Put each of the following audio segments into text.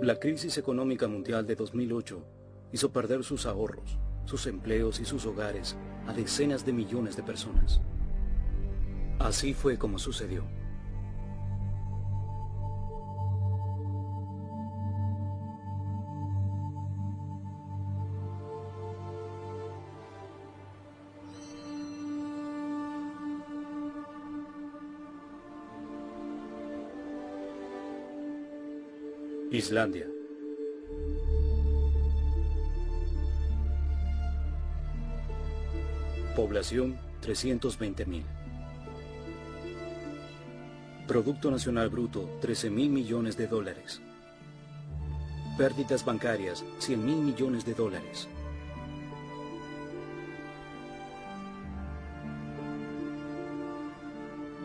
La crisis económica mundial de 2008 hizo perder sus ahorros, sus empleos y sus hogares a decenas de millones de personas. Así fue como sucedió. Islandia. Población 320.000. Producto Nacional Bruto 13.000 millones de dólares. Pérdidas bancarias 100.000 millones de dólares.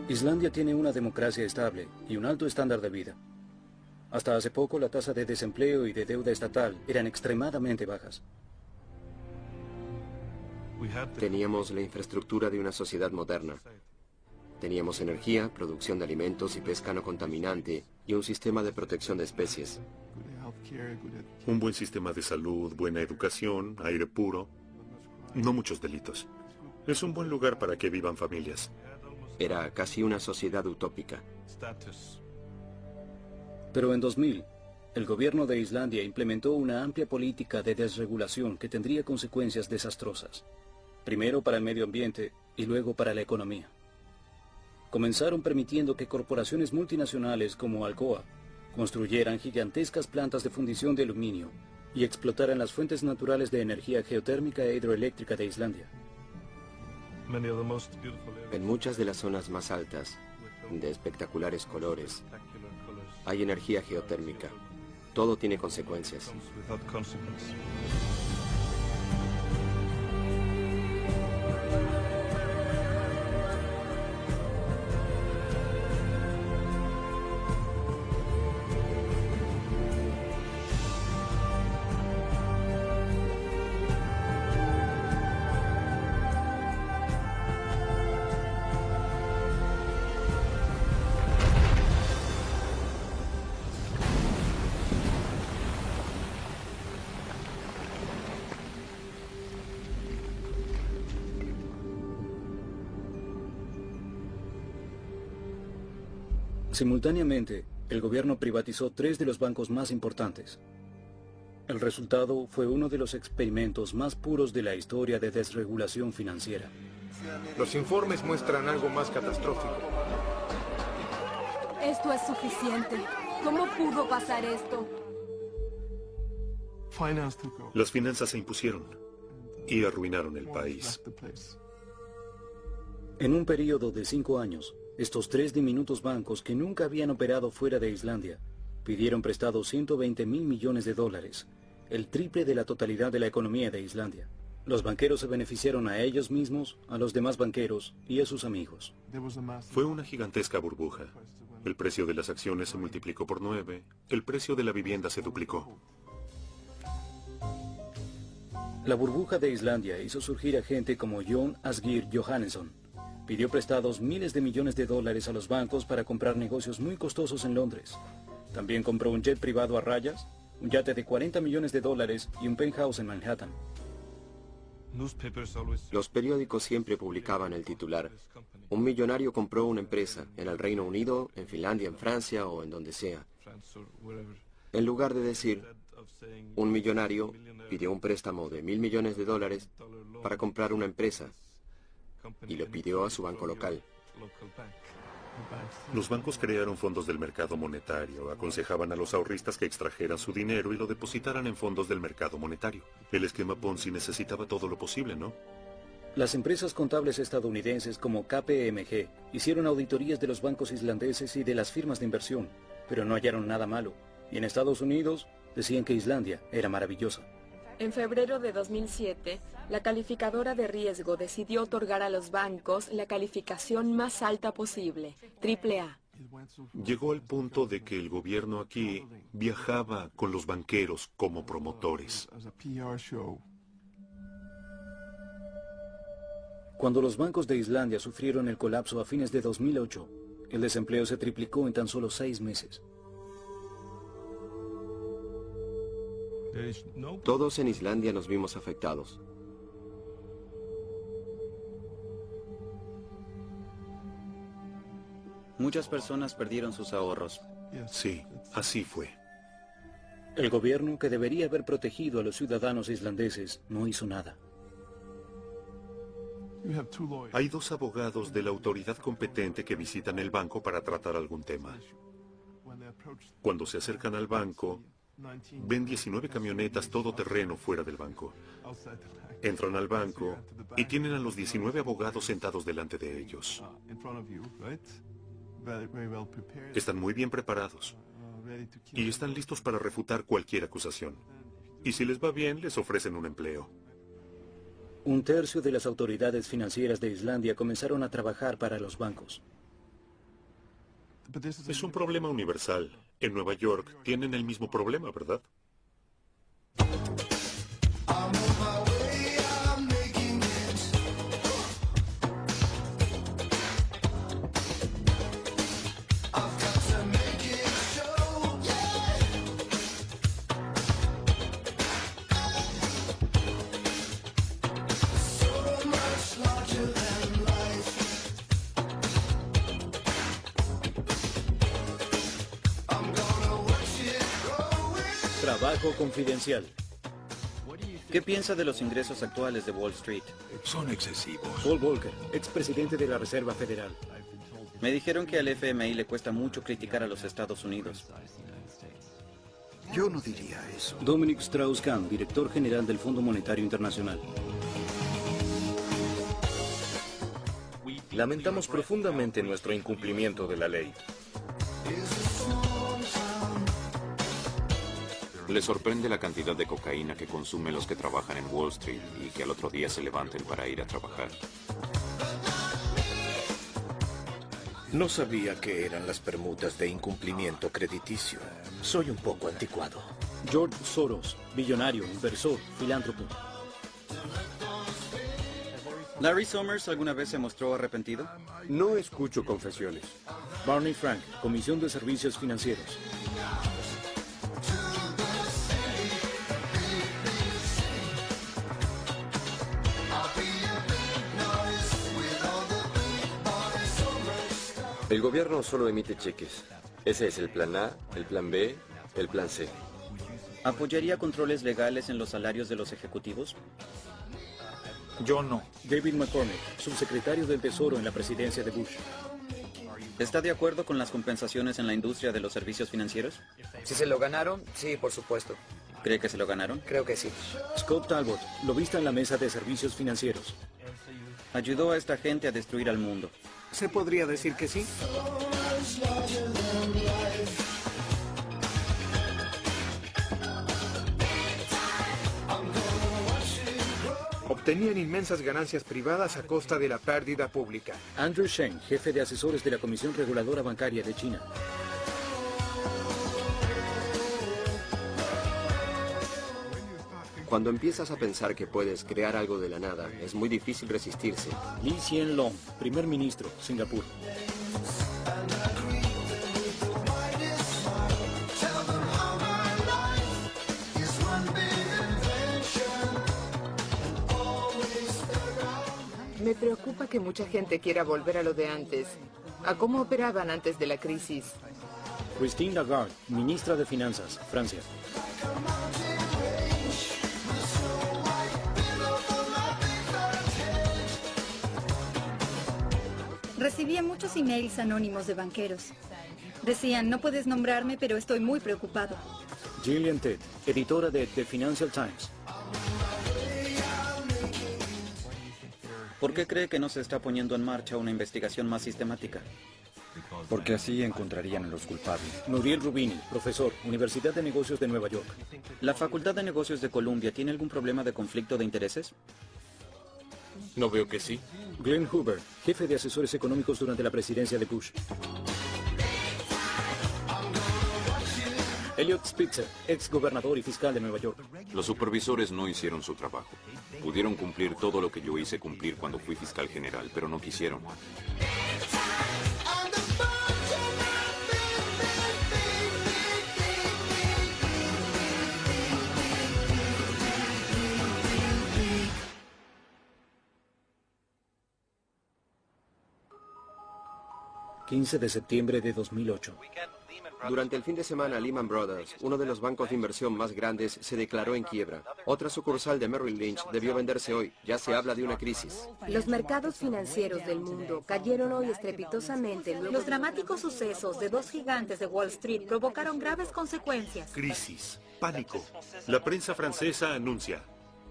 Islandia tiene una democracia estable y un alto estándar de vida. Hasta hace poco la tasa de desempleo y de deuda estatal eran extremadamente bajas. Teníamos la infraestructura de una sociedad moderna. Teníamos energía, producción de alimentos y pesca no contaminante y un sistema de protección de especies. Un buen sistema de salud, buena educación, aire puro. No muchos delitos. Es un buen lugar para que vivan familias. Era casi una sociedad utópica. Pero en 2000, el gobierno de Islandia implementó una amplia política de desregulación que tendría consecuencias desastrosas. Primero para el medio ambiente y luego para la economía. Comenzaron permitiendo que corporaciones multinacionales como Alcoa construyeran gigantescas plantas de fundición de aluminio y explotaran las fuentes naturales de energía geotérmica e hidroeléctrica de Islandia. En muchas de las zonas más altas, de espectaculares colores, hay energía geotérmica. Todo tiene consecuencias. Simultáneamente, el gobierno privatizó 3 de los bancos más importantes. El resultado fue uno de los experimentos más puros de la historia de desregulación financiera. Los informes muestran algo más catastrófico. Esto es suficiente. ¿Cómo pudo pasar esto? Las finanzas se impusieron y arruinaron el país. En un periodo de 5 años, estos 3 diminutos bancos que nunca habían operado fuera de Islandia pidieron prestados 120.000 millones de dólares, el triple de la totalidad de la economía de Islandia. Los banqueros se beneficiaron a ellos mismos, a los demás banqueros y a sus amigos. Fue una gigantesca burbuja. El precio de las acciones se multiplicó por 9, el precio de la vivienda se duplicó. La burbuja de Islandia hizo surgir a gente como Jon Asgeir Johannesson. Pidió prestados miles de millones de dólares a los bancos para comprar negocios muy costosos en Londres. También compró un jet privado a rayas, un yate de 40 millones de dólares y un penthouse en Manhattan. Los periódicos siempre publicaban el titular: un millonario compró una empresa en el Reino Unido, en Finlandia, en Francia o en donde sea. En lugar de decir, un millonario pidió un préstamo de 1.000 millones de dólares para comprar una empresa y lo pidió a su banco local. Los bancos crearon fondos del mercado monetario, aconsejaban a los ahorristas que extrajeran su dinero y lo depositaran en fondos del mercado monetario. El esquema Ponzi necesitaba todo lo posible, ¿no? Las empresas contables estadounidenses como KPMG hicieron auditorías de los bancos islandeses y de las firmas de inversión, pero no hallaron nada malo. Y en Estados Unidos decían que Islandia era maravillosa. En febrero de 2007, la calificadora de riesgo decidió otorgar a los bancos la calificación más alta posible, AAA. Llegó al punto de que el gobierno aquí viajaba con los banqueros como promotores. Cuando los bancos de Islandia sufrieron el colapso a fines de 2008, el desempleo se triplicó en tan solo 6 meses. Todos en Islandia nos vimos afectados. Muchas personas perdieron sus ahorros. Sí, así fue. El gobierno, que debería haber protegido a los ciudadanos islandeses, no hizo nada. Hay 2 abogados de la autoridad competente que visitan el banco para tratar algún tema. Cuando se acercan al banco, ven 19 camionetas todoterreno fuera del banco. Entran al banco y tienen a los 19 abogados sentados delante de ellos. Están muy bien preparados y están listos para refutar cualquier acusación. Y si les va bien, les ofrecen un empleo. 1/3 de las autoridades financieras de Islandia comenzaron a trabajar para los bancos. Es un problema universal. En Nueva York tienen el mismo problema, ¿verdad? Trabajo confidencial. ¿Qué piensa de los ingresos actuales de Wall Street? Son excesivos. Paul Volcker, expresidente de la Reserva Federal. Me dijeron que al FMI le cuesta mucho criticar a los Estados Unidos. Yo no diría eso. Dominic Strauss-Kahn, director general del Fondo Monetario Internacional. Lamentamos profundamente nuestro incumplimiento de la ley. ¿Le sorprende la cantidad de cocaína que consumen los que trabajan en Wall Street y que al otro día se levanten para ir a trabajar? No sabía qué eran las permutas de incumplimiento crediticio. Soy un poco anticuado. George Soros, billonario, inversor, filántropo. ¿Larry Summers alguna vez se mostró arrepentido? No escucho confesiones. Barney Frank, Comisión de Servicios Financieros. El gobierno solo emite cheques. Ese es el plan A, el plan B, el plan C. ¿Apoyaría controles legales en los salarios de los ejecutivos? Yo no. David McCormick, subsecretario del Tesoro en la presidencia de Bush. ¿Está de acuerdo con las compensaciones en la industria de los servicios financieros? Si se lo ganaron, sí, por supuesto. ¿Cree que se lo ganaron? Creo que sí. Scott Talbot, lobista en la mesa de servicios financieros. Ayudó a esta gente a destruir al mundo. ¿Se podría decir que sí? Obtenían inmensas ganancias privadas a costa de la pérdida pública. Andrew Sheng, jefe de asesores de la Comisión Reguladora Bancaria de China. Cuando empiezas a pensar que puedes crear algo de la nada, es muy difícil resistirse. Lee Hsien Loong, primer ministro, Singapur. Me preocupa que mucha gente quiera volver a lo de antes, a cómo operaban antes de la crisis. Christine Lagarde, ministra de Finanzas, Francia. Recibía muchos emails anónimos de banqueros. Decían, no puedes nombrarme, pero estoy muy preocupado. Gillian Tett, editora de The Financial Times. ¿Por qué cree que no se está poniendo en marcha una investigación más sistemática? Porque así encontrarían a los culpables. Nouriel Rubini, profesor, Universidad de Negocios de Nueva York. ¿La Facultad de Negocios de Columbia tiene algún problema de conflicto de intereses? No veo que sí. Glenn Hoover, jefe de asesores económicos durante la presidencia de Bush. Elliot Spitzer, ex gobernador y fiscal de Nueva York. Los supervisores no hicieron su trabajo. Pudieron cumplir todo lo que yo hice cumplir cuando fui fiscal general, pero no quisieron. 15 de septiembre de 2008. Durante el fin de semana, Lehman Brothers, uno de los bancos de inversión más grandes, se declaró en quiebra. Otra sucursal de Merrill Lynch debió venderse hoy. Ya se habla de una crisis. Los mercados financieros del mundo cayeron hoy estrepitosamente. Los dramáticos sucesos de dos gigantes de Wall Street provocaron graves consecuencias. Crisis, pánico. La prensa francesa anuncia.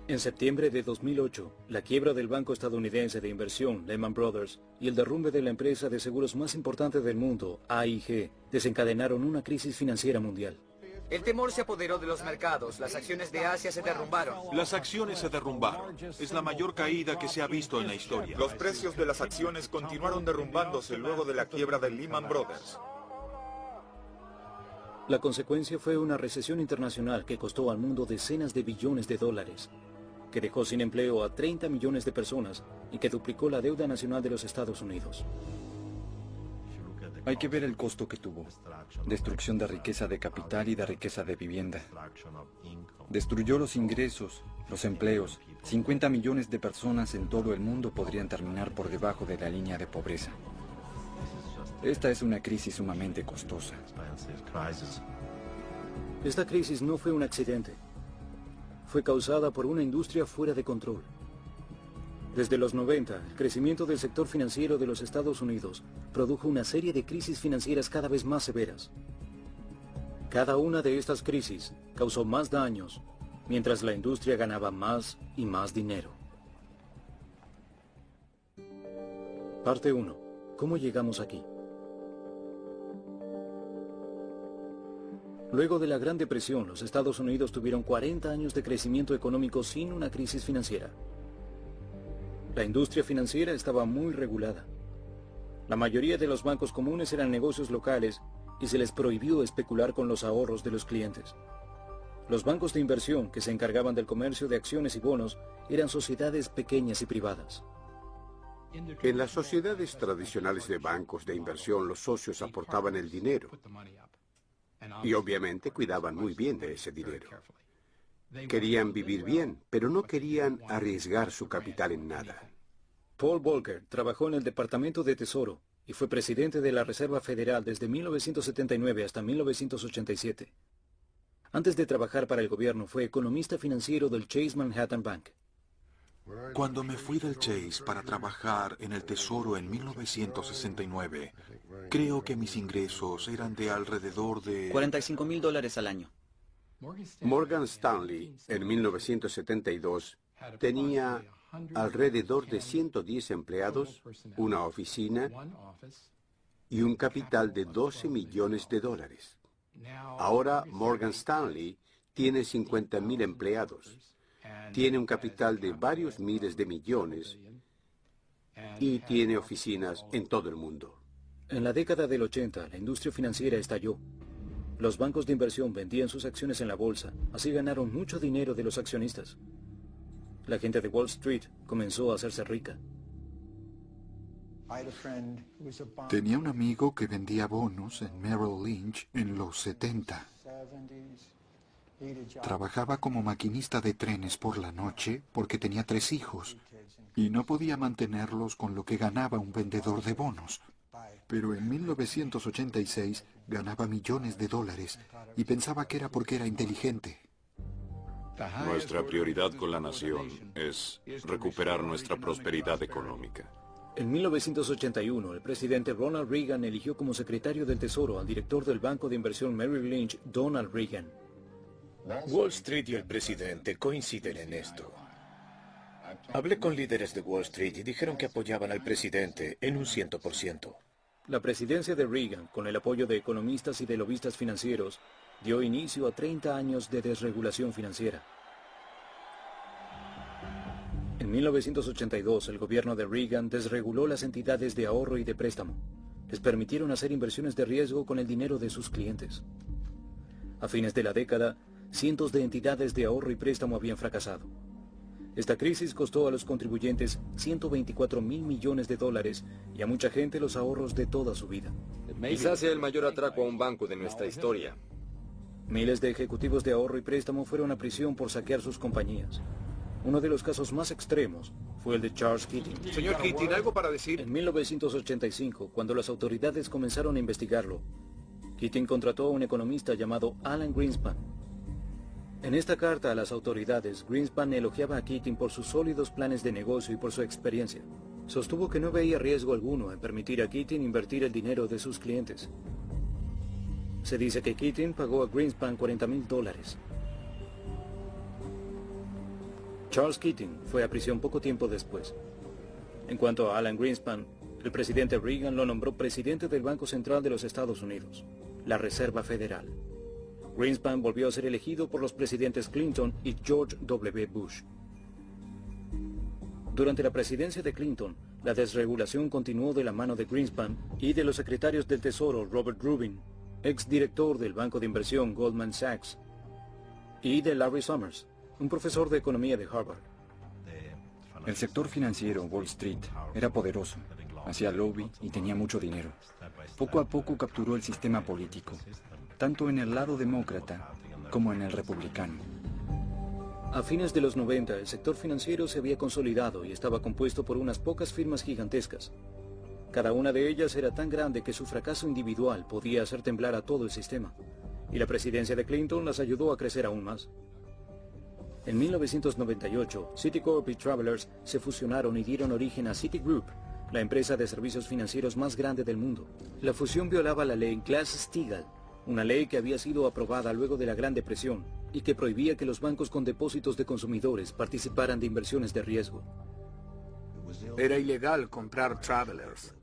En septiembre de 2008, la quiebra del banco estadounidense de inversión Lehman Brothers y el derrumbe de la empresa de seguros más importante del mundo, AIG, desencadenaron una crisis financiera mundial. El temor se apoderó de los mercados. Las acciones de Asia se derrumbaron. Las acciones se derrumbaron. Es la mayor caída que se ha visto en la historia. Los precios de las acciones continuaron derrumbándose luego de la quiebra de Lehman Brothers. La consecuencia fue una recesión internacional que costó al mundo decenas de billones de dólares, que dejó sin empleo a 30 millones de personas y que duplicó la deuda nacional de los Estados Unidos. Hay que ver el costo que tuvo. Destrucción de riqueza de capital y de riqueza de vivienda. Destruyó los ingresos, los empleos. 50 millones de personas en todo el mundo podrían terminar por debajo de la línea de pobreza. Esta es una crisis sumamente costosa. Esta crisis no fue un accidente. Fue causada por una industria fuera de control. Desde los 90, el crecimiento del sector financiero de los Estados Unidos produjo una serie de crisis financieras cada vez más severas. Cada una de estas crisis causó más daños, mientras la industria ganaba más y más dinero. Parte 1. ¿Cómo llegamos aquí? Luego de la Gran Depresión, los Estados Unidos tuvieron 40 años de crecimiento económico sin una crisis financiera. La industria financiera estaba muy regulada. La mayoría de los bancos comunes eran negocios locales y se les prohibió especular con los ahorros de los clientes. Los bancos de inversión, que se encargaban del comercio de acciones y bonos, eran sociedades pequeñas y privadas. En las sociedades tradicionales de bancos de inversión, los socios aportaban el dinero. Y obviamente cuidaban muy bien de ese dinero. Querían vivir bien, pero no querían arriesgar su capital en nada. Paul Volcker trabajó en el Departamento de Tesoro y fue presidente de la Reserva Federal desde 1979 hasta 1987. Antes de trabajar para el gobierno, fue economista financiero del Chase Manhattan Bank. Cuando me fui del Chase para trabajar en el Tesoro en 1969, creo que mis ingresos eran de alrededor de... $45,000 al año. Morgan Stanley, en 1972, tenía alrededor de 110 empleados, una oficina y un capital de $12 millones. Ahora Morgan Stanley tiene 50.000 empleados. Tiene un capital de varios miles de millones y tiene oficinas en todo el mundo. En la década del 80, la industria financiera estalló. Los bancos de inversión vendían sus acciones en la bolsa, así ganaron mucho dinero de los accionistas. La gente de Wall Street comenzó a hacerse rica. Tenía un amigo que vendía bonos en Merrill Lynch en los 70. Trabajaba como maquinista de trenes por la noche porque tenía 3 hijos y no podía mantenerlos con lo que ganaba un vendedor de bonos. Pero en 1986 ganaba millones de dólares y pensaba que era porque era inteligente. Nuestra prioridad con la nación es recuperar nuestra prosperidad económica. En 1981, el presidente Ronald Reagan eligió como secretario del Tesoro al director del banco de inversión Merrill Lynch, Donald Reagan. Wall Street y el presidente coinciden en esto. Hablé con líderes de Wall Street y dijeron que apoyaban al presidente en un 100%. La presidencia de Reagan, con el apoyo de economistas y de lobistas financieros, dio inicio a 30 años de desregulación financiera. En 1982, el gobierno de Reagan desreguló las entidades de ahorro y de préstamo. Les permitieron hacer inversiones de riesgo con el dinero de sus clientes. A fines de la década, cientos de entidades de ahorro y préstamo habían fracasado. Esta crisis costó a los contribuyentes $124,000 millones y a mucha gente los ahorros de toda su vida. Quizás sea el mayor atraco a un banco de nuestra historia. Miles de ejecutivos de ahorro y préstamo fueron a prisión por saquear sus compañías. Uno de los casos más extremos fue el de Charles Keating. Señor Keating, ¿algo para decir? En 1985, cuando las autoridades comenzaron a investigarlo, Keating contrató a un economista llamado Alan Greenspan. En esta carta a las autoridades, Greenspan elogiaba a Keating por sus sólidos planes de negocio y por su experiencia. Sostuvo que no veía riesgo alguno en permitir a Keating invertir el dinero de sus clientes. Se dice que Keating pagó a Greenspan $40,000. Charles Keating fue a prisión poco tiempo después. En cuanto a Alan Greenspan, el presidente Reagan lo nombró presidente del Banco Central de los Estados Unidos, la Reserva Federal. Greenspan volvió a ser elegido por los presidentes Clinton y George W. Bush. Durante la presidencia de Clinton, la desregulación continuó de la mano de Greenspan y de los secretarios del Tesoro Robert Rubin, exdirector del banco de inversión Goldman Sachs, y de Larry Summers, un profesor de economía de Harvard. El sector financiero, Wall Street, era poderoso, hacía lobby y tenía mucho dinero. Poco a poco capturó el sistema político, tanto en el lado demócrata como en el republicano. A fines de los 90, el sector financiero se había consolidado y estaba compuesto por unas pocas firmas gigantescas. Cada una de ellas era tan grande que su fracaso individual podía hacer temblar a todo el sistema, y la presidencia de Clinton las ayudó a crecer aún más. En 1998, Citicorp y Travelers se fusionaron y dieron origen a Citigroup, la empresa de servicios financieros más grande del mundo. La fusión violaba la ley Glass-Steagall, una ley que había sido aprobada luego de la Gran Depresión y que prohibía que los bancos con depósitos de consumidores participaran de inversiones de riesgo. Era ilegal comprar Travelers.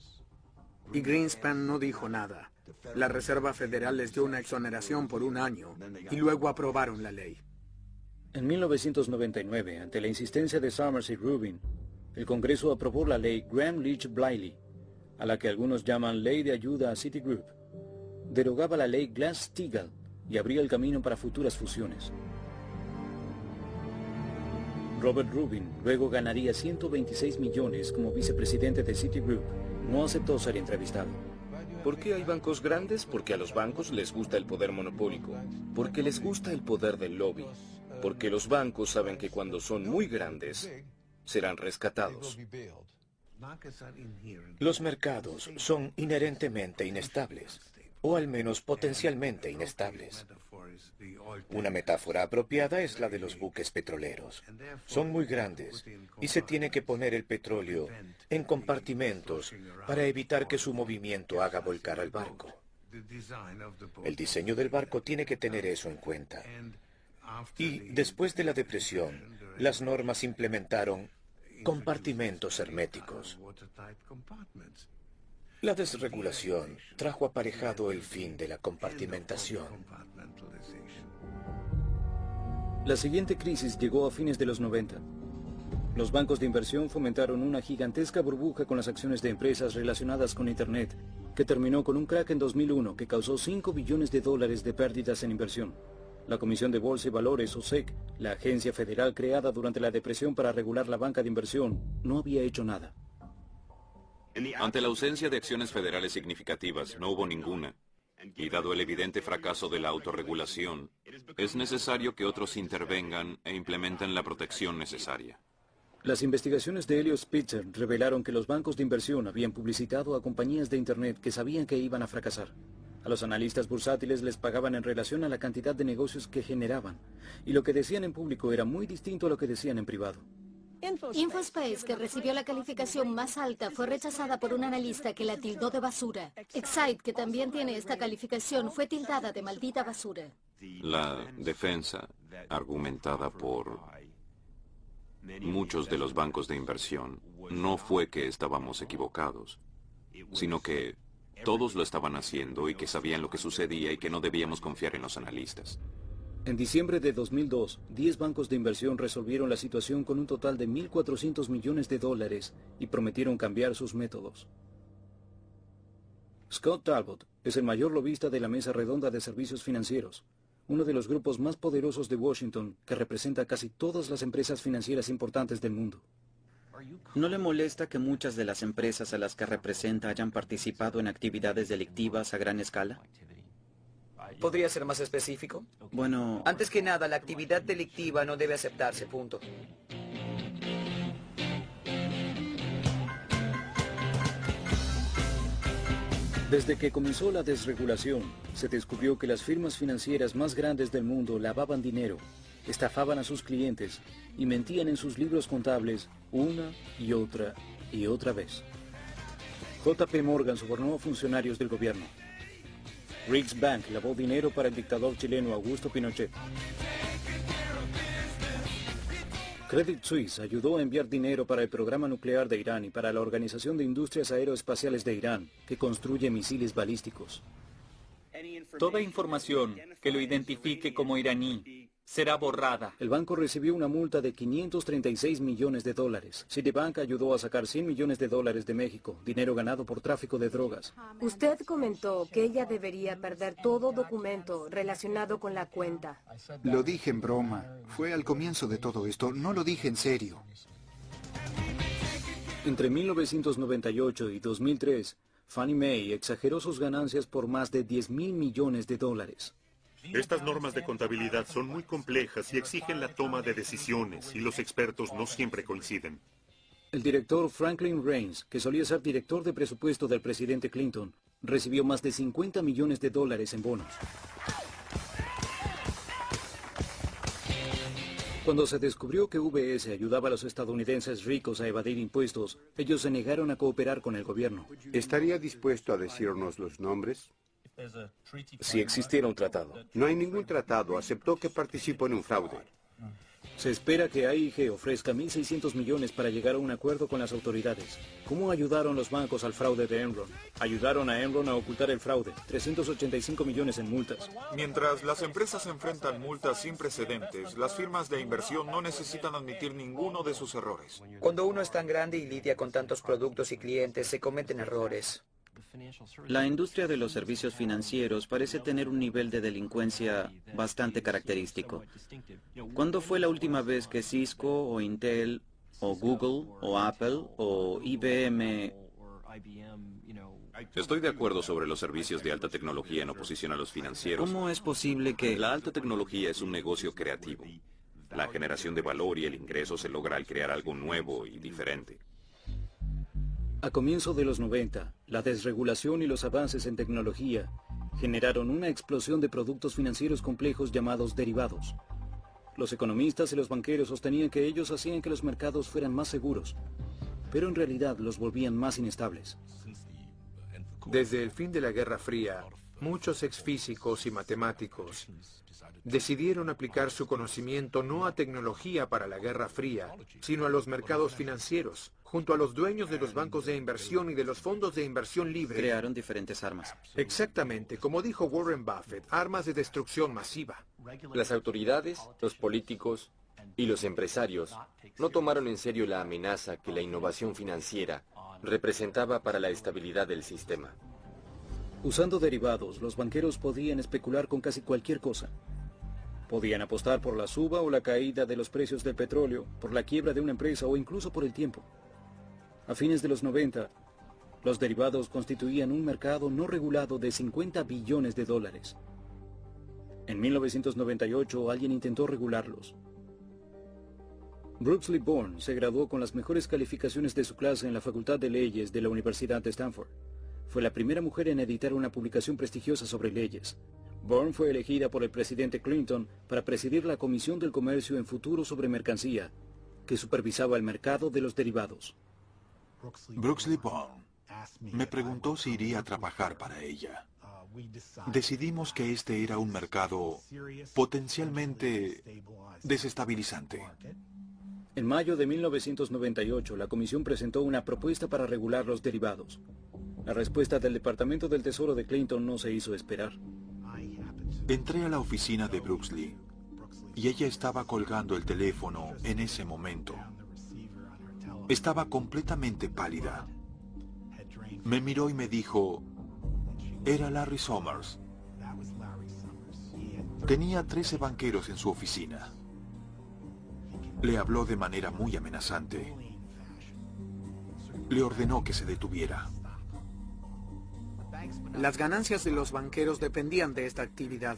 Y Greenspan no dijo nada. La Reserva Federal les dio una exoneración por 1 año y luego aprobaron la ley. En 1999, ante la insistencia de Summers y Rubin, el Congreso aprobó la ley Gramm-Leach-Bliley, a la que algunos llaman Ley de Ayuda a Citigroup. Derogaba la ley Glass-Steagall y abría el camino para futuras fusiones. Robert Rubin luego ganaría 126 millones como vicepresidente de Citigroup. No aceptó ser entrevistado. ¿Por qué hay bancos grandes? Porque a los bancos les gusta el poder monopólico. Porque les gusta el poder del lobby. Porque los bancos saben que cuando son muy grandes, serán rescatados. Los mercados son inherentemente inestables, o al menos potencialmente inestables. Una metáfora apropiada es la de los buques petroleros. Son muy grandes y se tiene que poner el petróleo en compartimentos para evitar que su movimiento haga volcar al barco. El diseño del barco tiene que tener eso en cuenta. Y después de la depresión, las normas implementaron compartimentos herméticos. La desregulación trajo aparejado el fin de la compartimentación. La siguiente crisis llegó a fines de los 90. Los bancos de inversión fomentaron una gigantesca burbuja con las acciones de empresas relacionadas con Internet, que terminó con un crack en 2001 que causó $5 billones de pérdidas en inversión. La Comisión de Bolsa y Valores, o SEC, la agencia federal creada durante la depresión para regular la banca de inversión, no había hecho nada. Ante la ausencia de acciones federales significativas, no hubo ninguna. Y dado el evidente fracaso de la autorregulación, es necesario que otros intervengan e implementen la protección necesaria. Las investigaciones de Eliot Spitzer revelaron que los bancos de inversión habían publicitado a compañías de Internet que sabían que iban a fracasar. A los analistas bursátiles les pagaban en relación a la cantidad de negocios que generaban, y lo que decían en público era muy distinto a lo que decían en privado. Infospace, que recibió la calificación más alta, fue rechazada por un analista que la tildó de basura. Excite, que también tiene esta calificación, fue tildada de maldita basura. La defensa, argumentada por muchos de los bancos de inversión, no fue que estábamos equivocados, sino que todos lo estaban haciendo y que sabían lo que sucedía y que no debíamos confiar en los analistas. En diciembre de 2002, 10 bancos de inversión resolvieron la situación con un total de $1.400 millones y prometieron cambiar sus métodos. Scott Talbot es el mayor lobista de la Mesa Redonda de Servicios Financieros, uno de los grupos más poderosos de Washington que representa casi todas las empresas financieras importantes del mundo. ¿No le molesta que muchas de las empresas a las que representa hayan participado en actividades delictivas a gran escala? ¿Podría ser más específico? Bueno... Antes que nada, la actividad delictiva no debe aceptarse, punto. Desde que comenzó la desregulación, se descubrió que las firmas financieras más grandes del mundo lavaban dinero, estafaban a sus clientes y mentían en sus libros contables una y otra vez. JP Morgan sobornó a funcionarios del gobierno. Riggs Bank lavó dinero para el dictador chileno Augusto Pinochet. Credit Suisse ayudó a enviar dinero para el programa nuclear de Irán y para la Organización de Industrias Aeroespaciales de Irán, que construye misiles balísticos. Toda información que lo identifique como iraní será borrada. El banco recibió una multa de $536 millones. Citibank ayudó a sacar $100 millones de México, dinero ganado por tráfico de drogas. Usted comentó que ella debería perder todo documento relacionado con la cuenta. Lo dije en broma. Fue al comienzo de todo esto. No lo dije en serio. Entre 1998 y 2003, Fannie Mae exageró sus ganancias por más de $10.000 millones. Estas normas de contabilidad son muy complejas y exigen la toma de decisiones, y los expertos no siempre coinciden. El director Franklin Raines, que solía ser director de presupuesto del presidente Clinton, recibió más de $50 millones en bonos. Cuando se descubrió que UBS ayudaba a los estadounidenses ricos a evadir impuestos, ellos se negaron a cooperar con el gobierno. ¿Estaría dispuesto a decirnos los nombres? Si existiera un tratado. No hay ningún tratado. Aceptó que participó en un fraude. Se espera que AIG ofrezca 1.600 millones para llegar a un acuerdo con las autoridades. ¿Cómo ayudaron los bancos al fraude de Enron? Ayudaron a Enron a ocultar el fraude. 385 millones en multas. Mientras las empresas enfrentan multas sin precedentes, las firmas de inversión no necesitan admitir ninguno de sus errores. Cuando uno es tan grande y lidia con tantos productos y clientes, se cometen errores. La industria de los servicios financieros parece tener un nivel de delincuencia bastante característico. ¿Cuándo fue la última vez que Cisco o Intel o Google o Apple o IBM... Estoy de acuerdo sobre los servicios de alta tecnología en oposición a los financieros. ¿Cómo es posible que...? La alta tecnología es un negocio creativo. La generación de valor y el ingreso se logra al crear algo nuevo y diferente. A comienzos de los 90, la desregulación y los avances en tecnología generaron una explosión de productos financieros complejos llamados derivados. Los economistas y los banqueros sostenían que ellos hacían que los mercados fueran más seguros, pero en realidad los volvían más inestables. Desde el fin de la Guerra Fría, muchos exfísicos y matemáticos decidieron aplicar su conocimiento no a tecnología para la Guerra Fría, sino a los mercados financieros. Junto a los dueños de los bancos de inversión y de los fondos de inversión libre. Crearon diferentes armas. Exactamente, como dijo Warren Buffett, armas de destrucción masiva. Las autoridades, los políticos y los empresarios no tomaron en serio la amenaza que la innovación financiera representaba para la estabilidad del sistema. Usando derivados, los banqueros podían especular con casi cualquier cosa. Podían apostar por la suba o la caída de los precios del petróleo, por la quiebra de una empresa o incluso por el tiempo. A fines de los 90, los derivados constituían un mercado no regulado de $50 billones. En 1998, alguien intentó regularlos. Brooksley Born se graduó con las mejores calificaciones de su clase en la Facultad de Leyes de la Universidad de Stanford. Fue la primera mujer en editar una publicación prestigiosa sobre leyes. Born fue elegida por el presidente Clinton para presidir la Comisión del Comercio en Futuro sobre Mercancía, que supervisaba el mercado de los derivados. Brooksley Born me preguntó si iría a trabajar para ella. Decidimos que este era un mercado potencialmente desestabilizante. En mayo de 1998, la Comisión presentó una propuesta para regular los derivados. La respuesta del Departamento del Tesoro de Clinton no se hizo esperar. Entré a la oficina de Brooksley y ella estaba colgando el teléfono en ese momento. Estaba completamente pálida. Me miró y me dijo, era Larry Summers. Tenía 13 banqueros en su oficina. Le habló de manera muy amenazante. Le ordenó que se detuviera. Las ganancias de los banqueros dependían de esta actividad.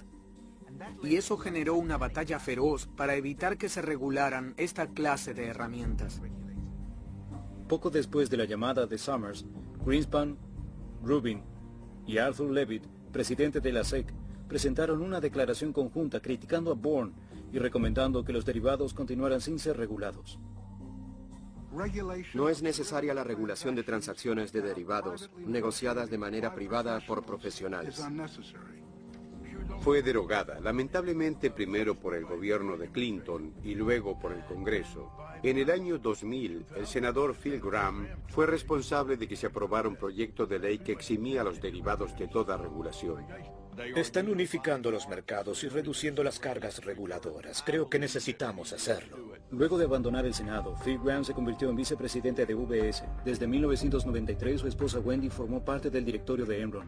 Y eso generó una batalla feroz para evitar que se regularan esta clase de herramientas. Poco después de la llamada de Summers, Greenspan, Rubin y Arthur Levitt, presidente de la SEC, presentaron una declaración conjunta criticando a Bourne y recomendando que los derivados continuaran sin ser regulados. No es necesaria la regulación de transacciones de derivados negociadas de manera privada por profesionales. Fue derogada, lamentablemente primero por el gobierno de Clinton y luego por el Congreso. En el año 2000, el senador Phil Gramm fue responsable de que se aprobara un proyecto de ley que eximía a los derivados de toda regulación. Están unificando los mercados y reduciendo las cargas reguladoras. Creo que necesitamos hacerlo. Luego de abandonar el Senado, Phil Gramm se convirtió en vicepresidente de UBS. Desde 1993, su esposa Wendy formó parte del directorio de Enron.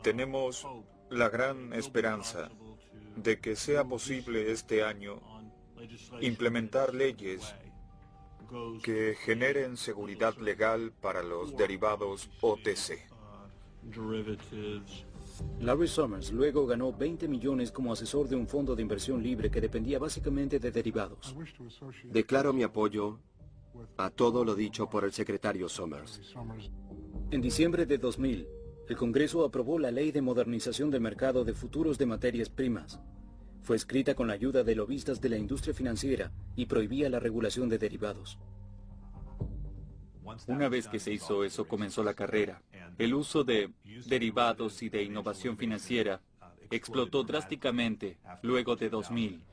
Tenemos la gran esperanza de que sea posible este año implementar leyes que generen seguridad legal para los derivados OTC. Larry Summers luego ganó 20 millones como asesor de un fondo de inversión libre que dependía básicamente de derivados. Declaro mi apoyo a todo lo dicho por el secretario Summers. En diciembre de 2000, el Congreso aprobó la Ley de Modernización del Mercado de Futuros de Materias Primas. Fue escrita con la ayuda de lobistas de la industria financiera y prohibía la regulación de derivados. Una vez que se hizo eso, comenzó la carrera. El uso de derivados y de innovación financiera explotó drásticamente luego de 2000.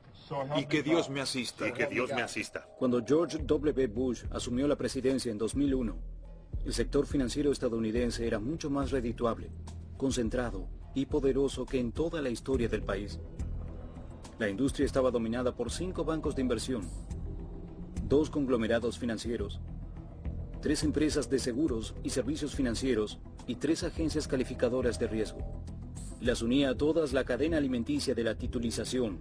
Y que Dios me asista. Y que Dios me asista. Cuando George W. Bush asumió la presidencia en 2001, el sector financiero estadounidense era mucho más redituable, concentrado y poderoso que en toda la historia del país. La industria estaba dominada por 5 bancos de inversión, 2 conglomerados financieros, 3 empresas de seguros y servicios financieros y 3 agencias calificadoras de riesgo. Las unía a todas la cadena alimenticia de la titulización,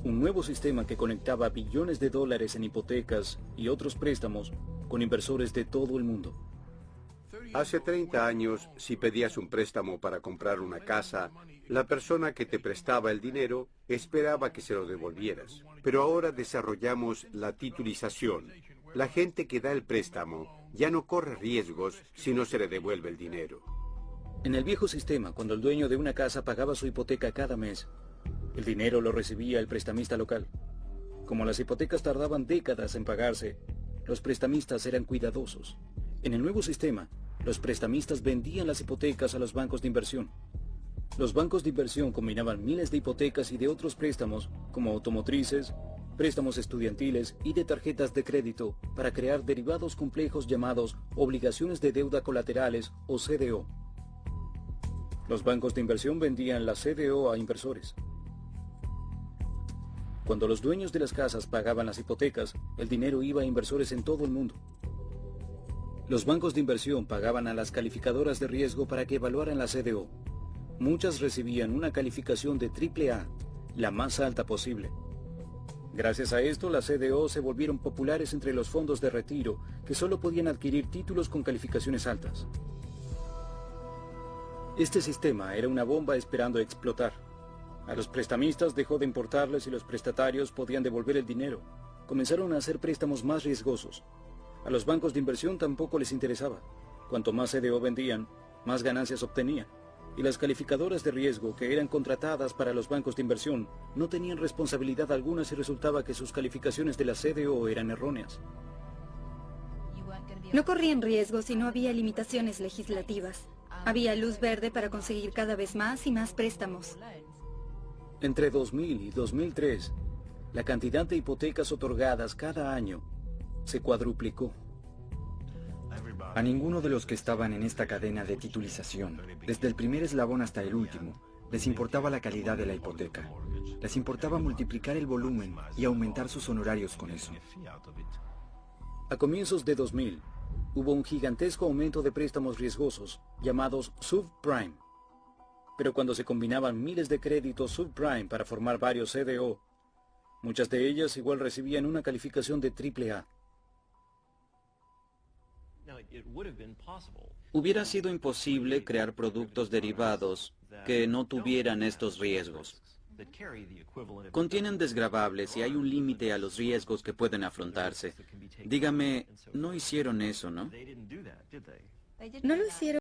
un nuevo sistema que conectaba billones de dólares en hipotecas y otros préstamos con inversores de todo el mundo. Hace 30 años, si pedías un préstamo para comprar una casa, la persona que te prestaba el dinero esperaba que se lo devolvieras. Pero ahora desarrollamos la titulización. La gente que da el préstamo ya no corre riesgos si no se le devuelve el dinero. En el viejo sistema, cuando el dueño de una casa pagaba su hipoteca cada mes, el dinero lo recibía el prestamista local. Como las hipotecas tardaban décadas en pagarse, los prestamistas eran cuidadosos. En el nuevo sistema, los prestamistas vendían las hipotecas a los bancos de inversión. Los bancos de inversión combinaban miles de hipotecas y de otros préstamos, como automotrices, préstamos estudiantiles y de tarjetas de crédito, para crear derivados complejos llamados obligaciones de deuda colaterales o CDO. Los bancos de inversión vendían la CDO a inversores. Cuando los dueños de las casas pagaban las hipotecas, el dinero iba a inversores en todo el mundo. Los bancos de inversión pagaban a las calificadoras de riesgo para que evaluaran la CDO. Muchas recibían una calificación de AAA, la más alta posible. Gracias a esto, las CDO se volvieron populares entre los fondos de retiro, que solo podían adquirir títulos con calificaciones altas. Este sistema era una bomba esperando explotar. A los prestamistas dejó de importarles y los prestatarios podían devolver el dinero. Comenzaron a hacer préstamos más riesgosos. A los bancos de inversión tampoco les interesaba. Cuanto más CDO vendían, más ganancias obtenían. Y las calificadoras de riesgo que eran contratadas para los bancos de inversión no tenían responsabilidad alguna si resultaba que sus calificaciones de la CDO eran erróneas. No corrían riesgos si no había limitaciones legislativas. Había luz verde para conseguir cada vez más y más préstamos. Entre 2000 y 2003, la cantidad de hipotecas otorgadas cada año se cuadruplicó. A ninguno de los que estaban en esta cadena de titulización, desde el primer eslabón hasta el último, les importaba la calidad de la hipoteca. Les importaba multiplicar el volumen y aumentar sus honorarios con eso. A comienzos de 2000, hubo un gigantesco aumento de préstamos riesgosos, llamados subprime. Pero cuando se combinaban miles de créditos subprime para formar varios CDO, muchas de ellas igual recibían una calificación de AAA. Hubiera sido imposible crear productos derivados que no tuvieran estos riesgos. Contienen desgravables y hay un límite a los riesgos que pueden afrontarse. Dígame, no hicieron eso, ¿no? No lo hicieron.